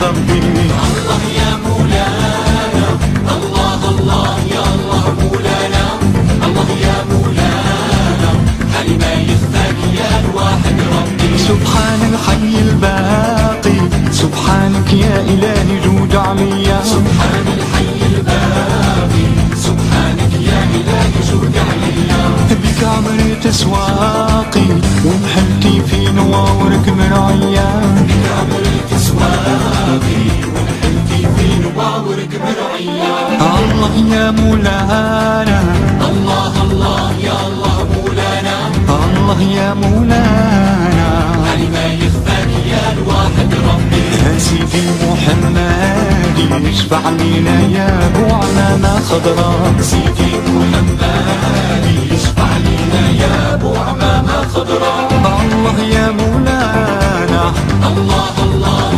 ربي. الله يا مولانا، الله الله يا الله مولانا، الله يا مولانا، حالي ما يخفاك يا الواحد ربي. سبحان الحي الباقي، سبحانك يا إلهي جود عليا. سبحان الحي الباقي، سبحانك يا إلهي جود عليا. بك عمرت أسواقي ومحلتي في نواورك مرعيا. بك عمرت أسواقي ومحلتي في نواورك مرعيا. الله يا مولانا، الله الله يا الله مولانا، الله يا مولانا، حالي ما يخفاك يا الواحد ربي. يا سيدي محمد اشفع لينا يا ابو عمامة خضراء. سيدي محمد اشفع لينا يا ابو عمامة خضراء. الله يا مولانا، الله الله